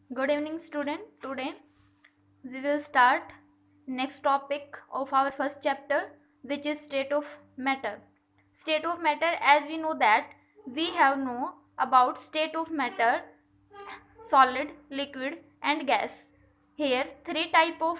Good evening, student. Today we will start next topic of our first chapter, which is state of matter. State of matter, as we know that we have know about state of matter, solid, liquid and gas. Here three type of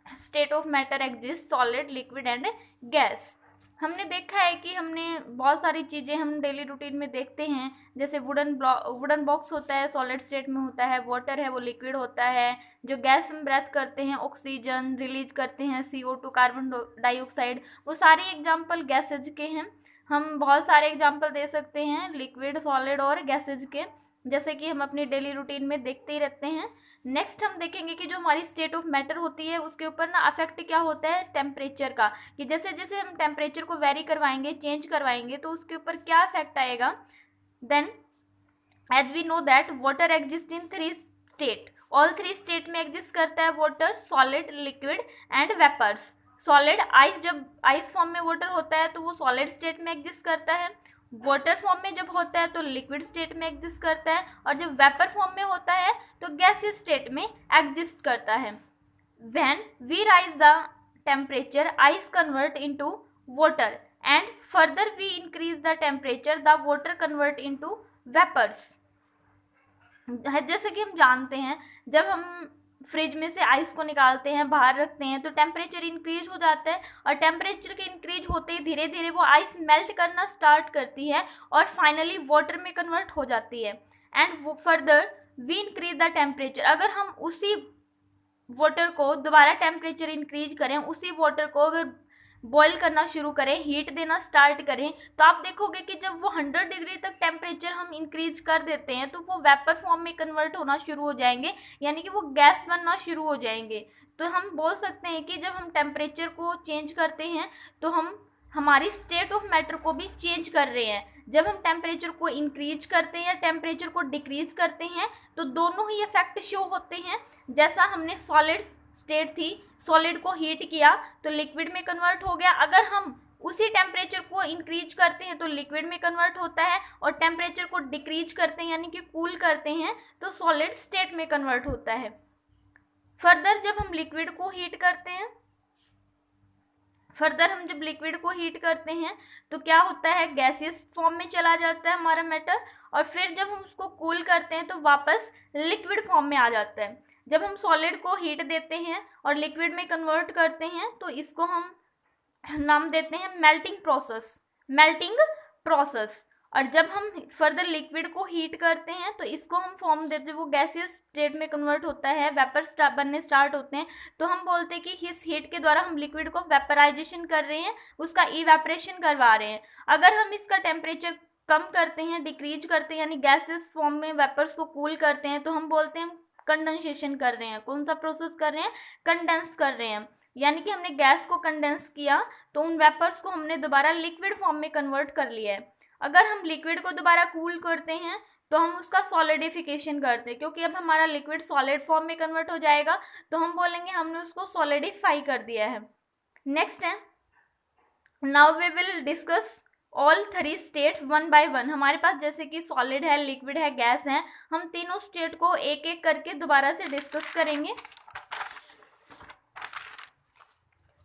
state of matter exist: solid, liquid and gas. हमने देखा है कि हमने बहुत सारी चीज़ें हम daily routine में देखते हैं, जैसे वुडन बॉक्स होता है सॉलिड स्टेट में होता है, वाटर है वो लिक्विड होता है, जो गैस हम ब्रेथ करते हैं ऑक्सीजन रिलीज करते हैं CO2 कार्बन डाइऑक्साइड, वो सारे एग्जाम्पल गैसेज के हैं। हम बहुत सारे एग्जाम्पल दे सकते हैं लिक्विड, सॉलिड और गैसेज के, जैसे कि हम अपनी डेली रूटीन में देखते ही रहते हैं। नेक्स्ट हम देखेंगे कि जो हमारी स्टेट ऑफ मैटर होती है उसके ऊपर ना अफेक्ट क्या होता है टेम्परेचर का, कि जैसे जैसे हम टेम्परेचर को वेरी करवाएंगे, चेंज करवाएंगे, तो उसके ऊपर क्या इफेक्ट आएगा। Then as we know that water exist in three state, all three state में एग्जिस्ट करता है water, solid, liquid and vapours. Solid ice, जब आइस फॉर्म में वाटर होता है तो वो सॉलिड स्टेट में एग्जिस्ट करता है, वाटर फॉर्म में जब होता है तो लिक्विड स्टेट में एग्जिस्ट करता है, और जब वेपर फॉर्म में होता है तो गैसियस स्टेट में एग्जिस्ट करता है। When we rise the temperature ice convert into water and further we increase the temperature the water convert into vapours. जैसे कि हम जानते हैं जब हम फ्रिज में से आइस को निकालते हैं, बाहर रखते हैं, तो टेम्परेचर इंक्रीज हो जाता है, और टेम्परेचर के इंक्रीज होते ही धीरे धीरे वो आइस मेल्ट करना स्टार्ट करती है और फाइनली वाटर में कन्वर्ट हो जाती है। And further we increase the temperature, अगर हम उसी वाटर को दोबारा टेम्परेचर इंक्रीज करें, उसी वाटर को अगर बॉईल करना शुरू करें, हीट देना स्टार्ट करें, तो आप देखोगे कि जब वो 100 डिग्री तक टेम्परेचर हम इंक्रीज कर देते हैं तो वो वेपर फॉर्म में कन्वर्ट होना शुरू हो जाएंगे, यानी कि वो गैस बनना शुरू हो जाएंगे। तो हम बोल सकते हैं कि जब हम टेम्परेचर को चेंज करते हैं तो हम हमारी स्टेट ऑफ मैटर को भी चेंज कर रहे हैं। जब हम टेम्परेचर को इंक्रीज करते हैं या टेम्परेचर को डिक्रीज करते हैं तो दोनों ही इफेक्ट शो होते हैं। जैसा हमने सॉलिड स्टेट थी, सॉलिड को हीट किया तो लिक्विड में कन्वर्ट हो गया, अगर हम उसी टेम्परेचर को इंक्रीज करते हैं तो लिक्विड में कन्वर्ट होता है, और टेम्परेचर को डिक्रीज करते हैं यानी कि कूल करते हैं तो सॉलिड स्टेट में कन्वर्ट होता है। फर्दर जब हम लिक्विड को हीट करते हैं, हम जब लिक्विड को हीट करते हैं तो क्या होता है, गैसियस फॉर्म में चला जाता है हमारा मैटर, और फिर जब हम उसको कूल करते हैं तो वापस लिक्विड फॉर्म में आ जाता है। जब हम सॉलिड को हीट देते हैं और लिक्विड में कन्वर्ट करते हैं तो इसको हम नाम देते हैं मेल्टिंग प्रोसेस। और जब हम फर्दर लिक्विड को हीट करते हैं तो इसको हम फॉर्म देते हैं, वो गैसियस स्टेट में कन्वर्ट होता है, वेपर बनने स्टार्ट होते हैं, तो हम बोलते हैं कि इस हीट के द्वारा हम लिक्विड को वेपराइजेशन कर रहे हैं, उसका इवेपरेशन करवा रहे हैं। अगर हम इसका टेम्परेचर कम करते हैं, डिक्रीज करते हैं, यानी गैसियस फॉर्म में वेपर्स को कूल करते हैं, तो हम बोलते हैं कंडेंसेशन कर रहे हैं। कौन सा प्रोसेस कर रहे हैं, कंडेंस कर रहे हैं, यानी कि हमने गैस को कंडेंस किया तो उन वेपर्स को हमने दोबारा लिक्विड फॉर्म में कन्वर्ट कर लिया है। अगर हम लिक्विड को दोबारा कूल करते हैं तो हम उसका सॉलिडिफिकेशन करते हैं, क्योंकि अब हमारा लिक्विड सॉलिड फॉर्म में कन्वर्ट हो जाएगा, तो हम बोलेंगे हमने उसको सॉलिडिफाई कर दिया है। नेक्स्ट है, now we will discuss all three state one by one. हमारे पास जैसे कि सॉलिड है, लिक्विड है, गैस है, हम तीनों स्टेट को एक एक करके दोबारा से डिस्कस करेंगे।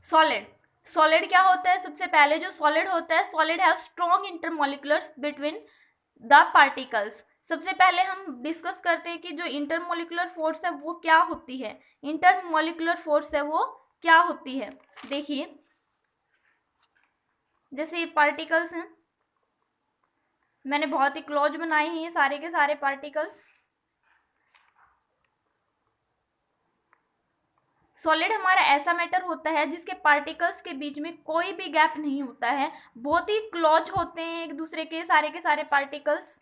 सॉलिड क्या होता है, सबसे पहले जो सॉलिड होता है, solid have strong intermoleculars between the particles. सबसे पहले हम डिस्कस करते हैं कि जो इंटरमोलिकुलर फोर्स है वो क्या होती है। इंटरमोलिकुलर फोर्स है वो क्या होती है, देखिए जैसे ये पार्टिकल्स हैं, मैंने बहुत ही क्लोज बनाए हैं ये सारे के सारे पार्टिकल्स। सॉलिड हमारा ऐसा मैटर होता है जिसके पार्टिकल्स के बीच में कोई भी गैप नहीं होता है, बहुत ही क्लोज होते हैं एक दूसरे के सारे पार्टिकल्स।